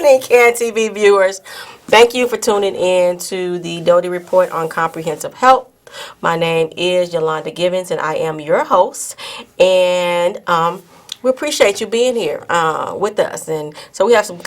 evening, CAN TV viewers. Thank you for tuning in to the Doty Report on Comprehensive Health. My name is Yolanda Givens, and I am your host. And we appreciate you being here with us. And so we have some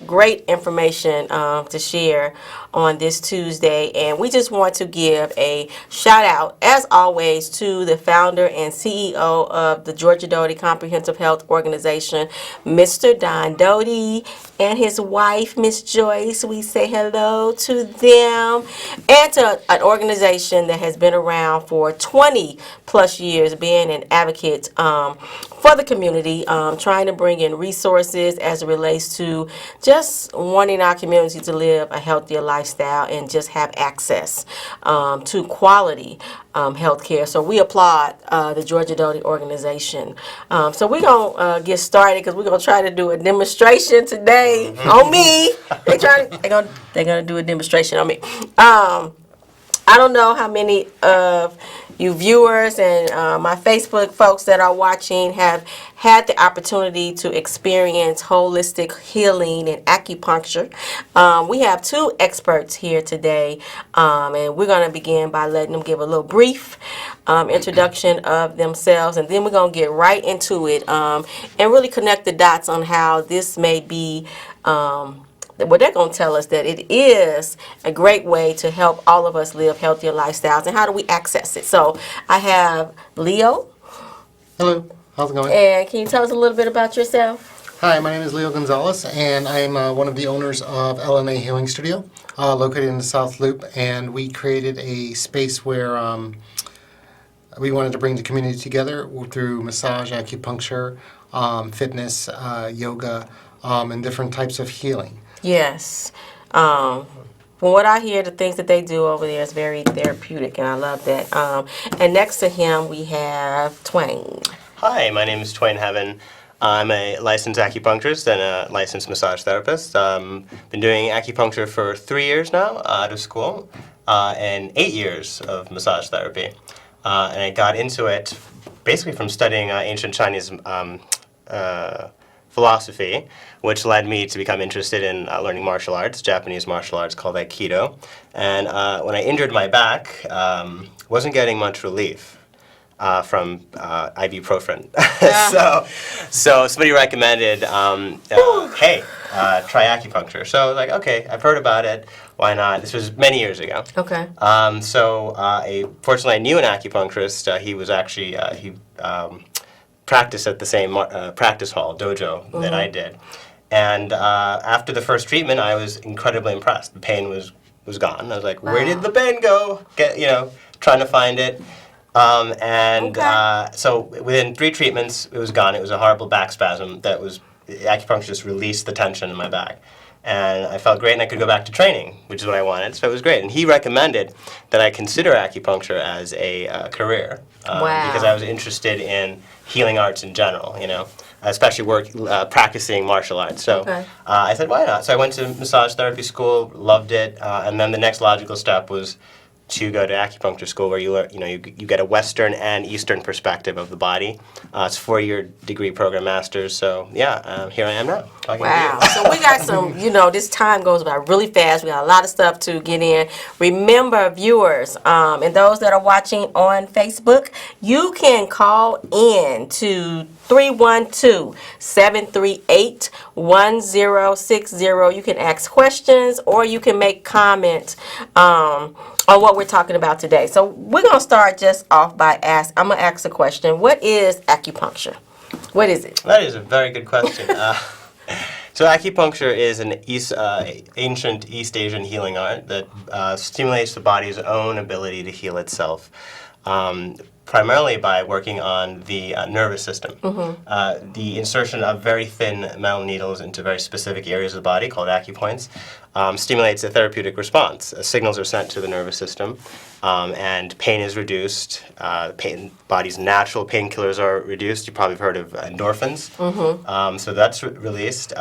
great information to share on this Tuesday. And we just want to give a shout out, as always, to the founder and CEO of the Georgia Doty Comprehensive Health Organization, Mr. Don Doty, and his wife, Miss Joyce. We say hello to them, and to an organization that has been around for 20 plus years, being an advocate for the community, trying to bring in resources as it relates to just wanting our community to live a healthier lifestyle and just have access to quality health care. So we applaud the Georgia Doty organization. So we're going to get started because we're going to try to do a demonstration today on me. They're going to do a demonstration on me. I don't know how many of you viewers and my Facebook folks that are watching have had the opportunity to experience holistic healing and acupuncture. We have two experts here today, and we're going to begin by letting them give a little brief introduction of themselves, and then we're going to get right into it and really connect the dots on how this may be well, they're going to tell us that it is a great way to help all of us live healthier lifestyles. And how do we access it? So I have Leo. Hello, how's it going? And can you tell us a little bit about yourself? Hi, my name is Leo Gonzalez, and I am one of the owners of LNA Healing Studio, located in the South Loop. And we created a space where we wanted to bring the community together through massage, acupuncture, fitness, yoga, and different types of healing. Yes. From what I hear, the things that they do over there is very therapeutic, and I love that. And next to him, we have Twain. Hi, my name is Twain. I'm a licensed acupuncturist and a licensed massage therapist. Been doing acupuncture for 3 years now out of school, and 8 years of massage therapy. And I got into it basically from studying ancient Chinese philosophy, which led me to become interested in learning martial arts, Japanese martial arts called Aikido. And when I injured my back, wasn't getting much relief from ibuprofen. So somebody recommended, hey, try acupuncture. So I was like, okay, I've heard about it. Why not? This was many years ago. Okay. Fortunately, I knew an acupuncturist. He was actually, practiced at the same practice hall, dojo, that I did. And after the first treatment, I was incredibly impressed. The pain was gone. I was like, where did the pain go? Trying to find it. So within 3 treatments, it was gone. It was a horrible back spasm acupuncture just released the tension in my back. And I felt great, and I could go back to training, which is what I wanted. So it was great. And he recommended that I consider acupuncture as a career because I was interested in healing arts in general, especially practicing martial arts. So I said, why not? So I went to massage therapy school, loved it, and then the next logical step was to go to acupuncture school, where you get a Western and Eastern perspective of the body. It's a 4-year degree program, master's. So yeah, here I am now talking to you. So we got some. This time goes by really fast. We got a lot of stuff to get in. Remember, viewers, and those that are watching on Facebook, you can call in to 312-738-1060. You can ask questions, or you can make comments on what we're talking about today. So we're going to start just off by I'm going to ask a question. What is acupuncture? What is it? That is a very good question. So acupuncture is an ancient East Asian healing art that stimulates the body's own ability to heal itself. Primarily by working on the nervous system. The insertion of very thin metal needles into very specific areas of the body, called acupoints, stimulates a therapeutic response. Signals are sent to the nervous system, and pain is reduced. Body's natural painkillers are reduced. You probably have heard of endorphins. So that's released.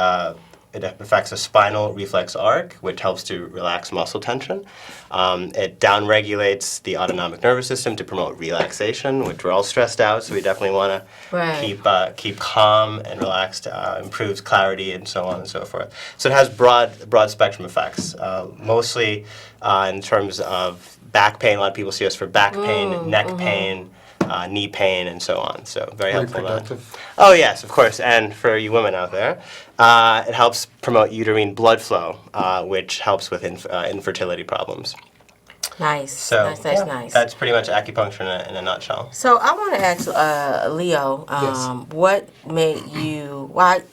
it affects a spinal reflex arc, which helps to relax muscle tension. It downregulates the autonomic nervous system to promote relaxation, which we're all stressed out, so we definitely want to keep calm and relaxed. Improves clarity and so on and so forth. So it has broad spectrum effects, mostly in terms of back pain. A lot of people see us for back pain, neck pain, knee pain, and so on. So very helpful. Reproductive. Oh yes, of course. And for you women out there, it helps promote uterine blood flow, which helps with infertility problems. Nice. So That's nice. That's pretty much acupuncture in a nutshell. So I want to ask Leo, what made you, why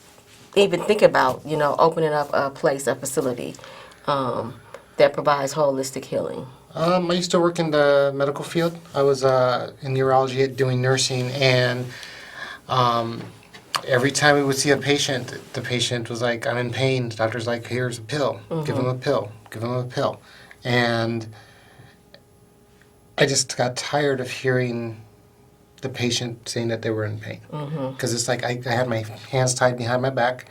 even think about, opening up a place, a facility that provides holistic healing? I used to work in the medical field. I was in neurology doing nursing, and every time we would see a patient, the patient was like, I'm in pain. The doctor's like, here's a pill. Give him a pill. Give him a pill. And I just got tired of hearing the patient saying that they were in pain. Because it's like I had my hands tied behind my back,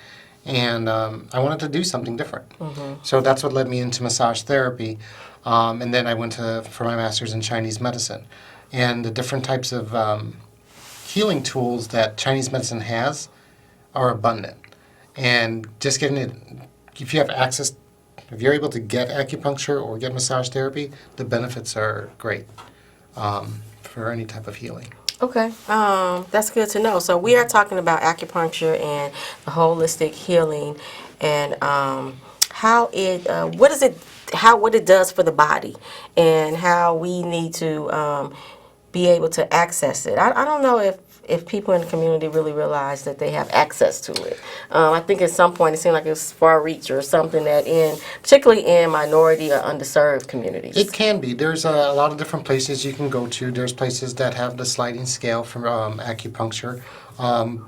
and I wanted to do something different. So that's what led me into massage therapy. And then I went for my master's in Chinese medicine. And the different types of healing tools that Chinese medicine has are abundant. And just getting it, if you have access, if you're able to get acupuncture or get massage therapy, the benefits are great for any type of healing. Okay, that's good to know. So we are talking about acupuncture and the holistic healing, and how what it does for the body, and how we need to be able to access it. I don't know if people in the community really realize that they have access to it. I think at some point it seemed like it was far reach or something that particularly in minority or underserved communities. It can be. There's a lot of different places you can go to. There's places that have the sliding scale for acupuncture.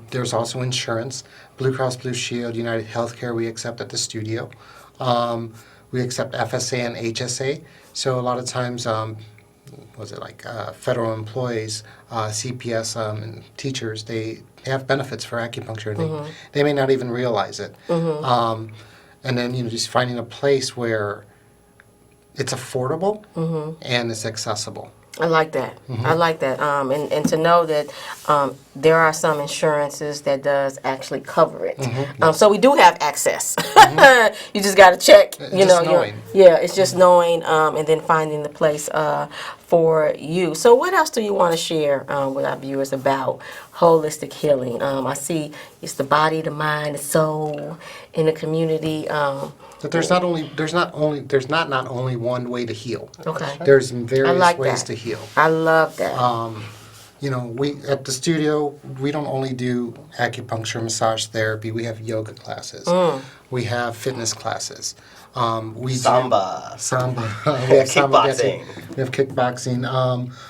There's also insurance. Blue Cross Blue Shield, United Healthcare, we accept at the studio. We accept FSA and HSA. So a lot of times, federal employees, CPS, and teachers, they have benefits for acupuncture. They may not even realize it. And then, just finding a place where it's affordable and it's accessible. I like that. I like that. And to know that there are some insurances that does actually cover it. So we do have access. You just got to check. Knowing. It's just knowing and then finding the place for you. So what else do you want to share with our viewers about holistic healing? I see it's the body, the mind, the soul in the community. But there's not only one way to heal. Okay. There's various ways that. to heal. I love that. We at the studio, we don't only do acupuncture, massage therapy. We have yoga classes. We have fitness classes. Samba. We have Kickboxing. We have kickboxing.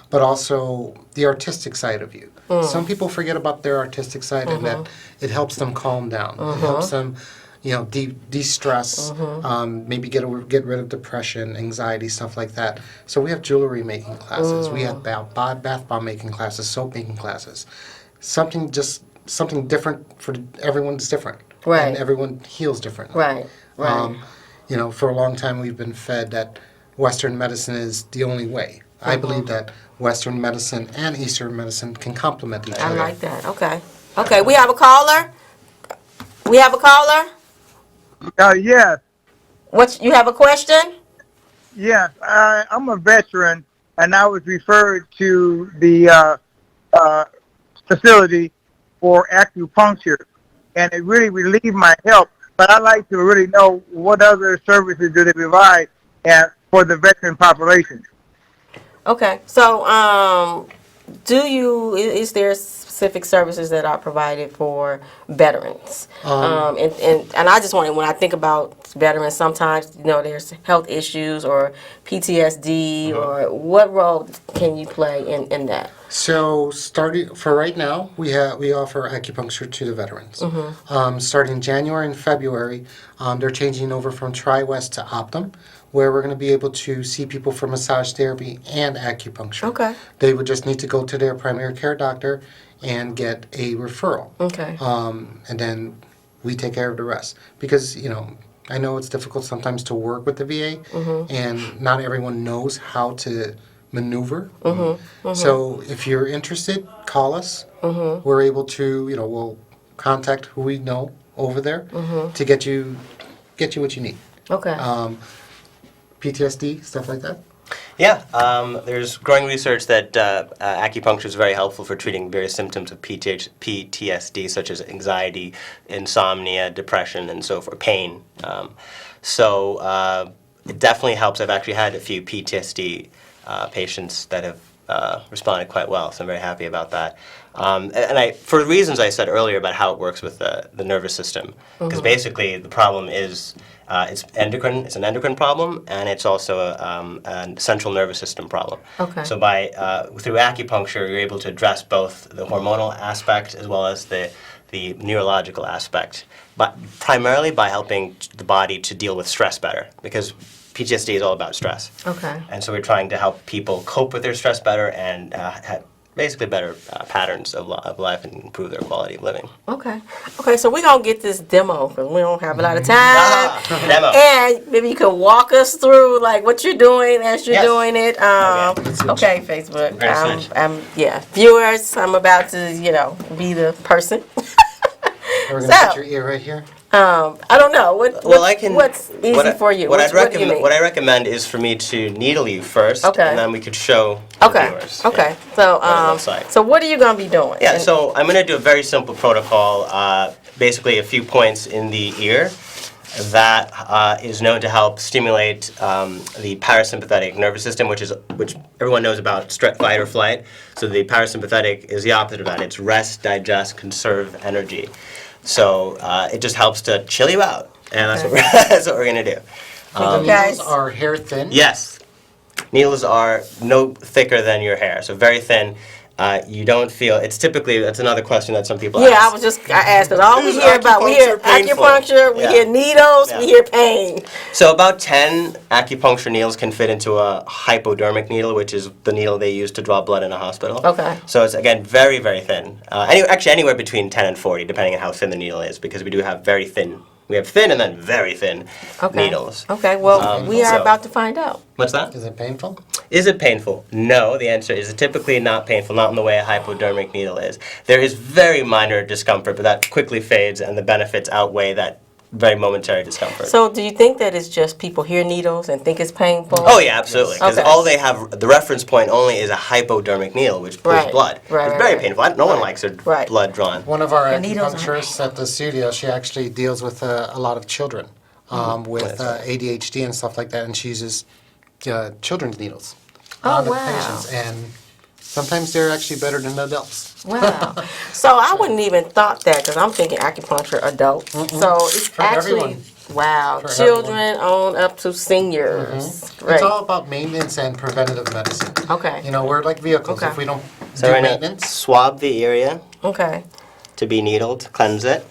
But also the artistic side of you. Some people forget about their artistic side, and that it helps them calm down. It helps them, de-stress, maybe get rid of depression, anxiety, stuff like that. So we have jewelry making classes. We have bath bomb making classes, soap making classes. Something different for everyone's different. Right. And everyone heals differently. Right. For a long time we've been fed that Western medicine is the only way. I believe that Western medicine and Eastern medicine can complement each other. I like that. Okay, we have a caller? Yes. You have a question? Yes. I'm a veteran, and I was referred to the facility for acupuncture, and it really relieved my health. But I'd like to really know what other services do they provide for the veteran population. Okay. So, is there specific services that are provided for veterans? And I just wanted, when I think about veterans, sometimes, there's health issues or PTSD, or what role can you play in that? So for right now, we offer acupuncture to the veterans. Starting January and February, they're changing over from Tri-West to Optum, where we're going to be able to see people for massage therapy and acupuncture. Okay. They would just need to go to their primary care doctor and get a referral. Okay. And then we take care of the rest. Because, I know it's difficult sometimes to work with the VA, and not everyone knows how to maneuver. So if you're interested, call us. We're able to, we'll contact who we know over there to get you what you need. Okay. PTSD, stuff like that. Yeah, there's growing research that acupuncture is very helpful for treating various symptoms of PTSD, such as anxiety, insomnia, depression, and so forth, pain. So it definitely helps. I've actually had a few PTSD patients that have responded quite well, so I'm very happy about that. And for the reasons I said earlier about how it works with the nervous system, because basically the problem is it's an endocrine problem, and it's also a central nervous system problem. Okay. So through acupuncture, you're able to address both the hormonal aspect as well as the neurological aspect, but primarily by helping the body to deal with stress better, because PTSD is all about stress. Okay. And so we're trying to help people cope with their stress better and have basically better patterns of life and improve their quality of living. Okay. Okay, so we're going to get this demo because we don't have a lot of time. Demo. And maybe you could walk us through like what you're doing as you're Yes. doing it. Okay, Facebook. Very switch. Viewers, I'm about to, be the person. We're going to So- put your ear right here. I don't know. What's easy for you? What What do you mean? What I recommend is for me to needle you first, Okay. and then we could show the viewers. Okay. Yeah. So, What it looks like. so what are you going to be doing? Yeah, so I'm going to do a very simple protocol, basically a few points in the ear that is known to help stimulate the parasympathetic nervous system, which everyone knows about fight or flight. So the parasympathetic is the opposite of that. It's rest, digest, conserve energy. So it just helps to chill you out, and that's what we're going to do. Needles are hair thin. Yes. Needles are no thicker than your hair, so very thin. You don't feel, that's another question that some people ask. I asked it. All we Is hear about, we hear acupuncture painful? acupuncture, we Yeah. hear needles, we Yeah. hear pain. So about 10 acupuncture needles can fit into a hypodermic needle, which is the needle they use to draw blood in a hospital. Okay. So it's, again, very, very thin. Actually, anywhere between 10 and 40, depending on how thin the needle is, because we do have very thin. We have thin and then very thin needles. Okay, well, we are so- about to find out. What's that? Is it painful? Is it painful? No, the answer is typically not painful, not in the way a hypodermic needle is. There is very minor discomfort, but that quickly fades and the benefits outweigh that very momentary discomfort. So do you think that it's just people hear needles and think it's painful? Oh yeah, absolutely. Because Okay. all they have, the reference point only is a hypodermic needle, which pulls Right. blood. Right, It's right, very right. painful. No one likes their Right. blood drawn. One of our The needles are- acupuncturists at the studio, she actually deals with a lot of children with ADHD and stuff like that, and she uses children's needles on the wow. patients, and sometimes they're actually better than adults. Wow. So I wouldn't even thought that because I'm thinking acupuncture adults. So it's For actually, everyone. wow, For children on up to seniors. Great. It's all about maintenance and preventative medicine. Okay. We're like vehicles. Okay. If we don't So do right now, maintenance, swab the area Okay. to be needled, cleanse it.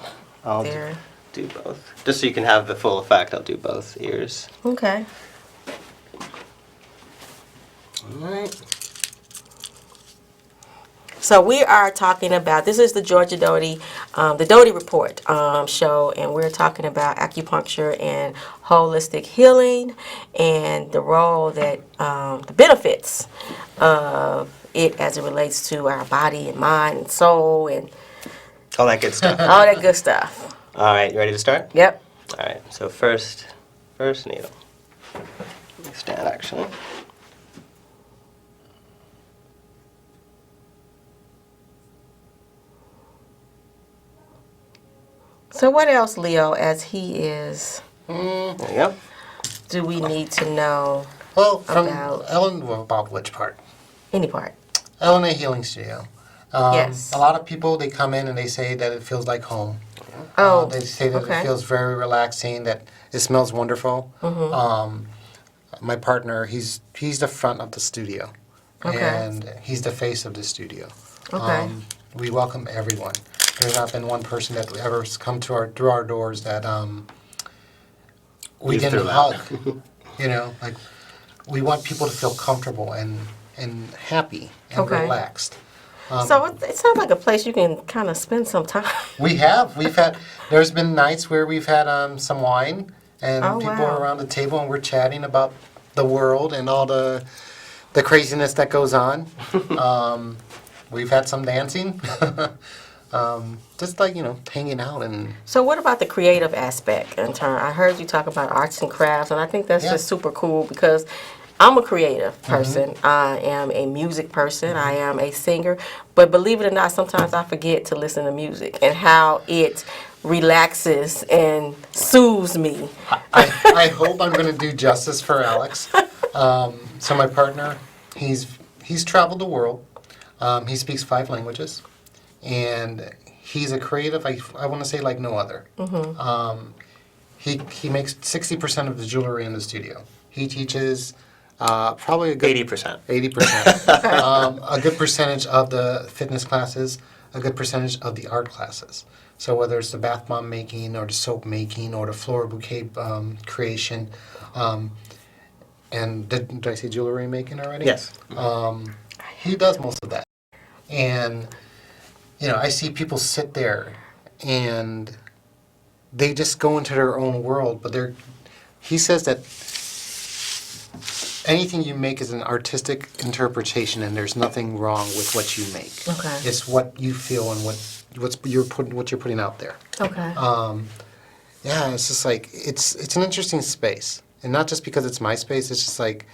I'll There. do both. Just so you can have the full effect, I'll do both ears. Okay. All right. So we are talking about, this is the Georgia Doty, the Doty Report show, and we're talking about acupuncture and holistic healing and the role that, the benefits of it as it relates to our body and mind and soul and All that good stuff. all that good stuff. All right, you ready to start? Yep. All right, so first needle. Let me stand, actually. So what else, Leo, as he is, There you go. do we need to know well, from About- about which part? any part? LNA Healing Studio. Yes. A lot of people, they come in and they say that it feels like home. Oh, They say that okay. it feels very relaxing, that it smells wonderful. Mm-hmm. My partner, he's the front of the studio. Okay. And he's the face of the studio. Okay. We welcome everyone. There's not been one person that ever come through our doors that we You didn't threw out. hug. Like we want people to feel comfortable and happy and Okay. relaxed. So it sounds like a place you can kind of spend some time. There's been nights where we've had some wine and Oh, people wow. are around the table and we're chatting about the world and all the craziness that goes on. We've had some dancing. Just like, hanging out and So what about the creative aspect in turn? I heard you talk about arts and crafts, and I think that's Yeah. just super cool because I'm a creative person. I am a music person. I am a singer. But believe it or not, sometimes I forget to listen to music and how it relaxes and soothes me. I hope I'm going to do justice for Alex. So my partner, he's traveled the world. He speaks 5 languages, and he's a creative. I want to say like no other. He makes 60% of the jewelry in the studio. He teaches probably a good 80%. 80%. A good percentage of the fitness classes, a good percentage of the art classes. So whether it's the bath bomb making or the soap making or the floral bouquet creation, and did I say jewelry making already? Yes. He does most of that. And, I see people sit there and they just go into their own world, but he says that anything you make is an artistic interpretation and there's nothing wrong with what you make. Okay. It's what you feel and what you're putting out there. Okay. Yeah, it's just like, it's an interesting space. And not just because it's my space, it's just like,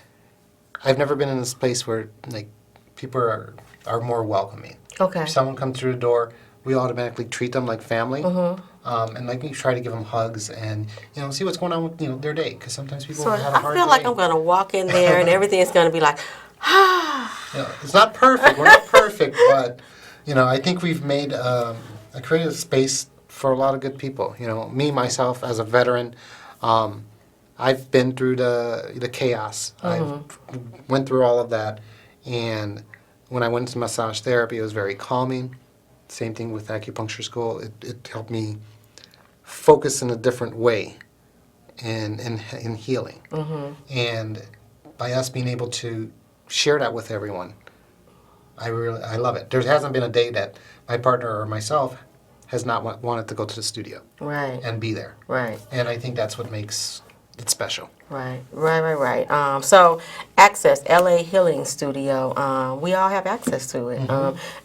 I've never been in a space where, like, people are more welcoming. Okay. If someone comes through the door, we automatically treat them like family. And like we try to give them hugs and, see what's going on with, their day. Because sometimes people So have a I hard feel day. like I'm going to walk in there and everything's going to be like, It's not perfect. We're not perfect, but, I think we've made a creative space for a lot of good people. Me, myself, as a veteran, I've been through the chaos. I went through all of that. And when I went to massage therapy, it was very calming. Same thing with acupuncture school. It helped me focus in a different way in healing. And by us being able to share that with everyone, I love it. There hasn't been a day that my partner or myself has not wanted to go to the studio right, and be there. right. And I think that's what makes it special. Right. So, access, LA Healing Studio, we all have access to it.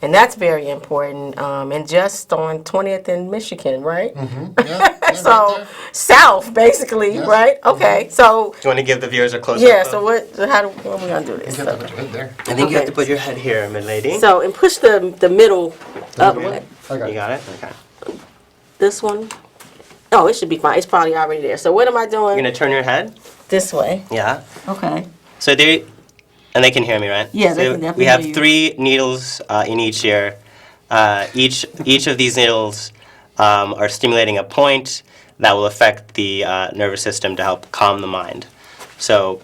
And that's very important. And just on 20th and Michigan, right? Yeah, So, right there. south, basically, Yes. right? Okay, so, Do you want to give the viewers a close-up? yeah, so what are we going to do this? You have to put your head there. I think you have to Okay. put your head here, milady. So, and push the middle up. middle? I got You it. got it? Okay. This one. Oh, it should be fine. It's probably already there. So, what am I You're doing? going to turn your head? This way. Yeah. Okay. So and they can hear me, right? Yeah, they So can definitely we have hear you. 3 needles in each ear. Each of these needles are stimulating a point that will affect the nervous system to help calm the mind. So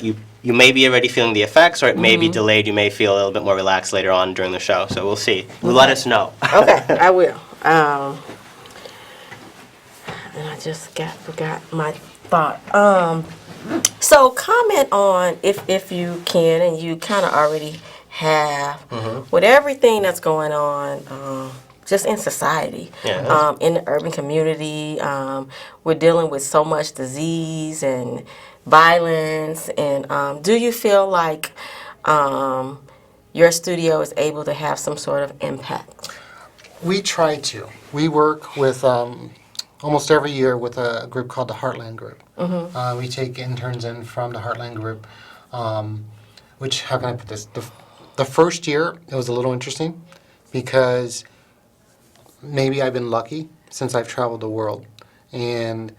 you may be already feeling the effects, or it may be delayed. You may feel a little bit more relaxed later on during the show. So we'll see. Let us know. Okay, I will. And I just forgot my thought. So comment on if you can, and you kind of already have, with everything that's going on, just in society, Yeah. in the urban community. We're dealing with so much disease and violence. And do you feel like your studio is able to have some sort of impact? We try to. We work with almost every year with a group called the Heartland Group. We take interns in from the Heartland Group, which, how can I put this? The first year, it was a little interesting because maybe I've been lucky since I've traveled the world. And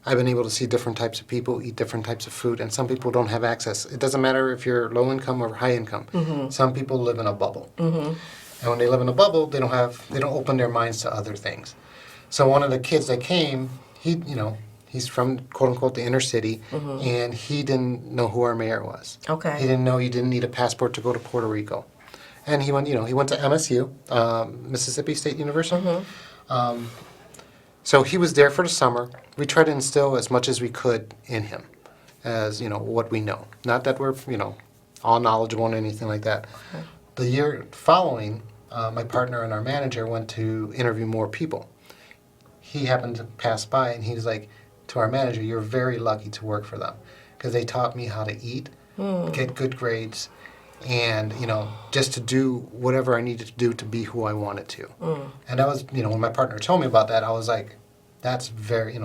I've been able to see different types of people, eat different types of food, and some people don't have access. It doesn't matter if you're low income or high income. Some people live in a bubble. And when they live in a bubble, they don't open their minds to other things. So one of the kids that came, he's from quote unquote the inner city, and he didn't know who our mayor was. Okay. He didn't know you didn't need a passport to go to Puerto Rico. And he went to MSU, Mississippi State University. So he was there for the summer. We tried to instill as much as we could in him, as what we know. Not that we're all knowledgeable and anything like that. The year following, my partner and our manager went to interview more people. He happened to pass by, and he was like to our manager, "You're very lucky to work for them, because they taught me how to eat, get good grades, and just to do whatever I needed to do to be who I wanted to." And that was, when my partner told me about that, I was like, that's very,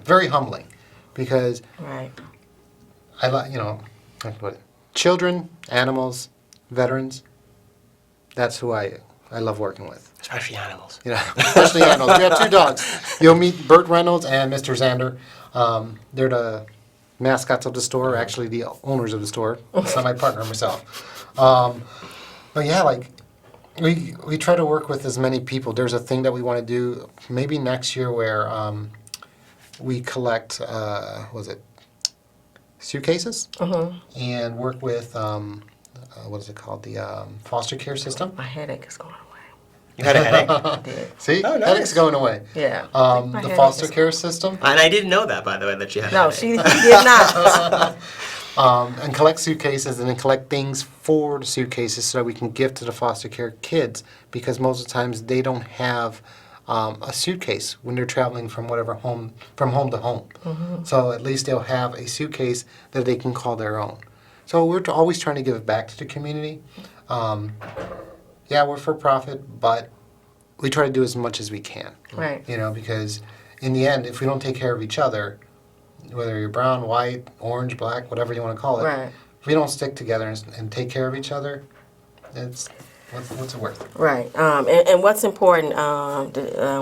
very humbling, because Right. I like, like what, children, animals, veterans. That's who I love working with. Especially animals. Especially animals. We have 2 dogs. You'll meet Burt Reynolds and Mr. Zander. They're the mascots of the store, actually the owners of the store. It's not my partner, myself. But yeah, like we try to work with as many people. There's a thing that we want to do maybe next year where we collect, suitcases and work with, what is it called, the foster care system. My headache is going away. You had a headache? I did. See, Oh, nice. headache's going away. Yeah. My The headache foster is- care system. And I didn't know that, by the way, that you had a No, headache. she did not. And collect suitcases and then collect things for the suitcases so that we can give to the foster care kids, because most of the times they don't have a suitcase when they're traveling from home to home. So at least they'll have a suitcase that they can call their own. So we're always trying to give back to the community. Yeah, we're for profit, but we try to do as much as we can. Right. Because in the end, if we don't take care of each other, whether you're brown, white, orange, black, whatever you want to call it, Right. if we don't stick together and take care of each other, what's it worth? Right. And what's important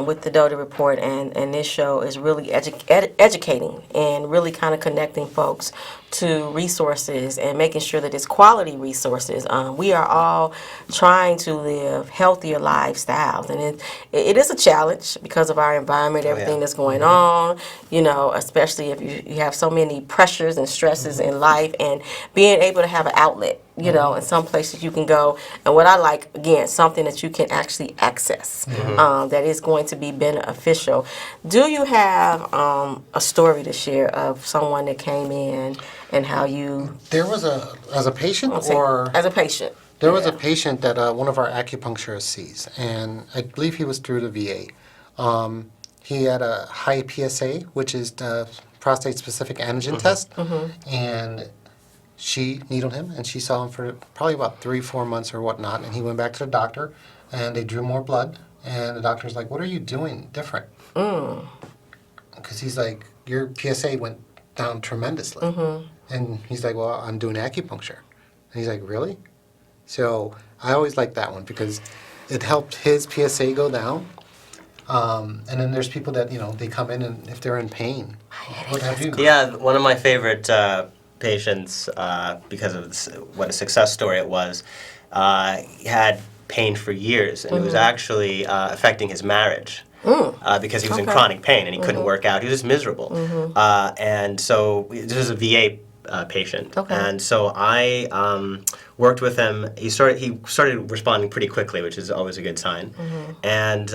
with the Doty Report and this show is really educating and really kind of connecting folks to resources and making sure that it's quality resources. We are all trying to live healthier lifestyles, and it is a challenge because of our environment, everything that's going on, especially if you have so many pressures and stresses in life, and being able to have an outlet, in some places you can go. And what I like, again, something that you can actually access that is going to be beneficial. Do you have a story to share of someone that came in and how you... There was as a patient As a patient. There was a patient that one of our acupuncturists sees, and I believe he was through the VA. He had a high PSA, which is the prostate-specific antigen test, and she needled him, and she saw him for probably about 3-4 months or whatnot, and he went back to the doctor, and they drew more blood, and the doctor's like, "What are you doing different?" Because he's like, "Your PSA went down tremendously." And he's like, "Well, I'm doing acupuncture." And he's like, "Really?" So I always like that one because it helped his PSA go down. And then there's people that, they come in and if they're in pain, what have you? Yeah, one of my favorite patients, because of what a success story it was, he had pain for years, and it was actually affecting his marriage. Because he was in chronic pain and he couldn't work out. He was just miserable. And so this was a VA patient. Okay. And so I worked with him. He started responding pretty quickly, which is always a good sign. And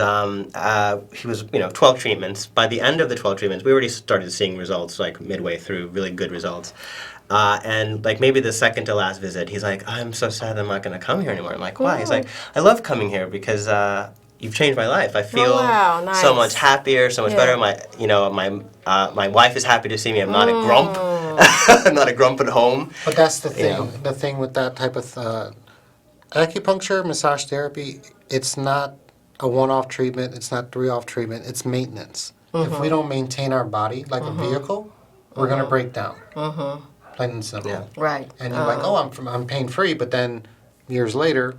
he was, 12 treatments. By the end of the 12 treatments, we already started seeing results, like midway through, really good results. And like maybe the second to last visit, he's like, "I'm so sad I'm not going to come here anymore." I'm like, "Why?" He's like, "I love coming here because you've changed my life. I feel nice. so much happier, so much better. My wife is happy to see me. I'm not a grump. I'm not a grump at home." But that's the thing. The thing with that type of acupuncture, massage therapy, it's not a one-off treatment. It's not three-off treatment. It's maintenance. If we don't maintain our body like a vehicle, we're going to break down. Plain and simple. Yeah. Right. And you're like, "Oh, I'm pain-free," but then years later,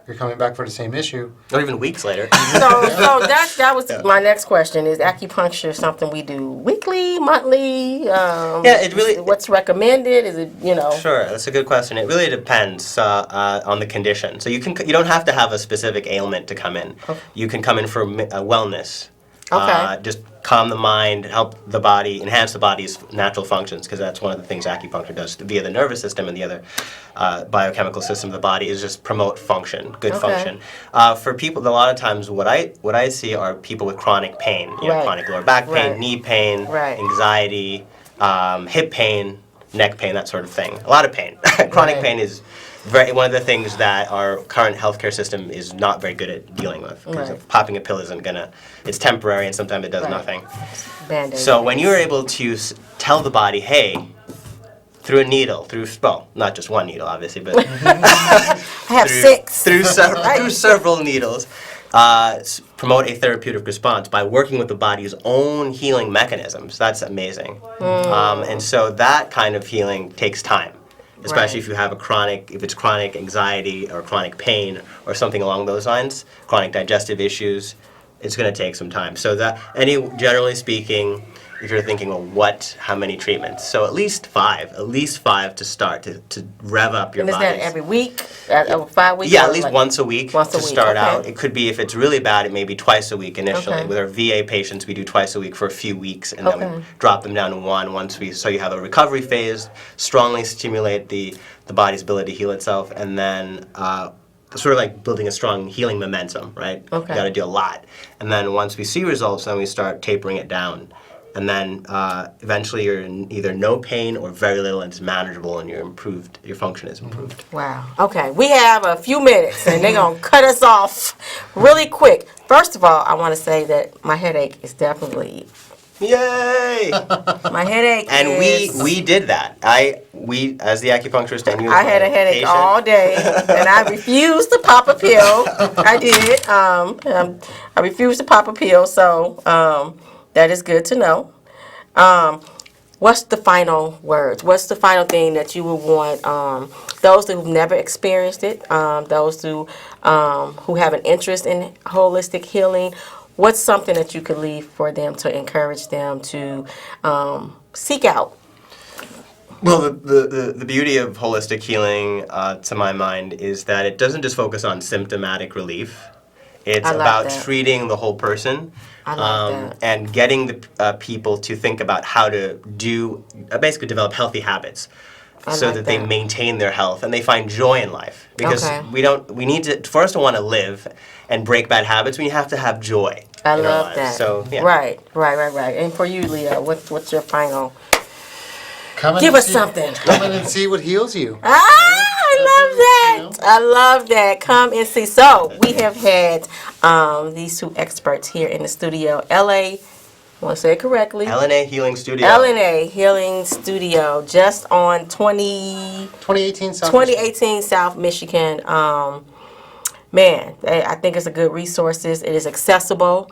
you're coming back for the same issue. Or even weeks later. So that was my next question. Is acupuncture something we do weekly, monthly? It really- What's recommended? Is it Sure, that's a good question. It really depends on the condition. So you don't have to have a specific ailment to come in. Okay. You can come in for wellness. Okay. Just calm the mind, help the body, enhance the body's natural functions, because that's one of the things acupuncture does via the nervous system and the other biochemical system of the body is just promote function, good function. For people, a lot of times what I see are people with chronic pain, Right. chronic lower back pain, Right. knee pain, Right. anxiety, hip pain, neck pain, that sort of thing. A lot of pain. Chronic Right. pain is one of the things that our current healthcare system is not very good at dealing with. Because Right. popping a pill isn't gonna, it's temporary and sometimes it does Right. nothing. Band-Aid. So when you're able to tell the body, hey, through a needle, well, not just one needle, obviously, but I have 6. through several needles, promote a therapeutic response by working with the body's own healing mechanisms. That's amazing. And so that kind of healing takes time, especially Right. if you have if it's chronic anxiety or chronic pain or something along those lines, chronic digestive issues. It's going to take some time. So generally speaking, if you're thinking, well, how many treatments? So at least 5 to start, to rev up your And is body. that every week? Over 5 weeks? Yeah, or at least like once a week once a to week, start okay. out. It could be, if it's really bad, it may be twice a week initially. Okay. With our VA patients, we do twice a week for a few weeks, and then we Okay. drop them down to one so you have a recovery phase, strongly stimulate the body's ability to heal itself, and then sort of like building a strong healing momentum, right? Okay. You got to do a lot. And then once we see results, then we start tapering it down. And then eventually you're in either no pain or very little, and it's manageable, and your function is improved. Wow. Okay, we have a few minutes, and they're going to cut us off really quick. First of all, I want to say that my headache is definitely... Yay! My headache And is... we did that. We as the acupuncturist and you as I had my a headache patient, all day, and I refused to pop a pill. I did. I refused to pop a pill, so that is good to know. What's the final words? What's the final thing that you would want those who've never experienced it, those who have an interest in holistic healing? What's something that you could leave for them to encourage them to seek out? Well, the beauty of holistic healing, to my mind, is that it doesn't just focus on symptomatic relief. It's I like about that. treating the whole person. I like that. And getting the people to think about how to basically develop healthy habits, so like that they that. maintain their health and they find joy in life. Because Okay. for us to want to live and break bad habits, we have to have joy I in our love lives. that. So, yeah. Right. And for you, Leah, what's your final? Come in Give and us see- something. Come in and see what heals you. I love that. I love that. Come and see. So we have had these 2 experts here in the studio. LA, I want to say it correctly. LNA Healing Studio. LNA Healing Studio, just on 2018 South 2018 South Michigan. Man, I think it's a good resources. It is accessible.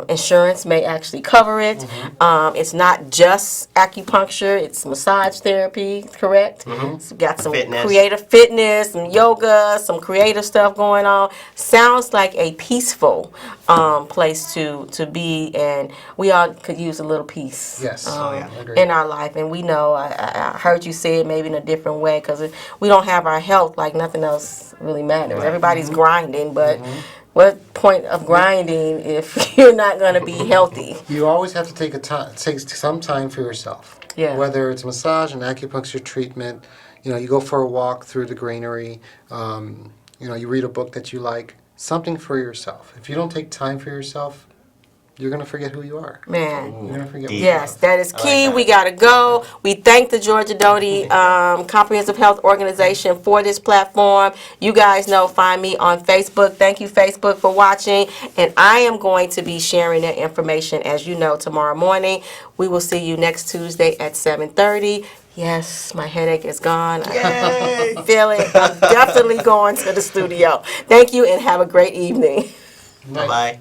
Insurance may actually cover it. It's not just acupuncture. It's massage therapy, correct? It's got some Fitness. creative fitness, some yoga, some creative stuff going on. Sounds like a peaceful place to be, and we all could use a little peace. Yes. yeah. Agreed. In our life, and we know, I heard you say it maybe in a different way, because we don't have our health, like nothing else really matters. Everybody's grinding, but what point of grinding if you're not going to be healthy? You always have to take some time for yourself. Yeah. Whether it's a massage, an acupuncture treatment, you go for a walk through the greenery, you read a book that you like, something for yourself. If you don't take time for yourself, you're going to forget who you are. Man. You're going to forget Deep. who you are. Yes, that is key. that. We got to go. We thank the Georgia Doty Comprehensive Health Organization for this platform. You guys know, find me on Facebook. Thank you, Facebook, for watching. And I am going to be sharing that information, as you know, tomorrow morning. We will see you next Tuesday at 7:30. Yes, my headache is gone. I feel it. I'm definitely going to the studio. Thank you, and have a great evening. Bye-bye.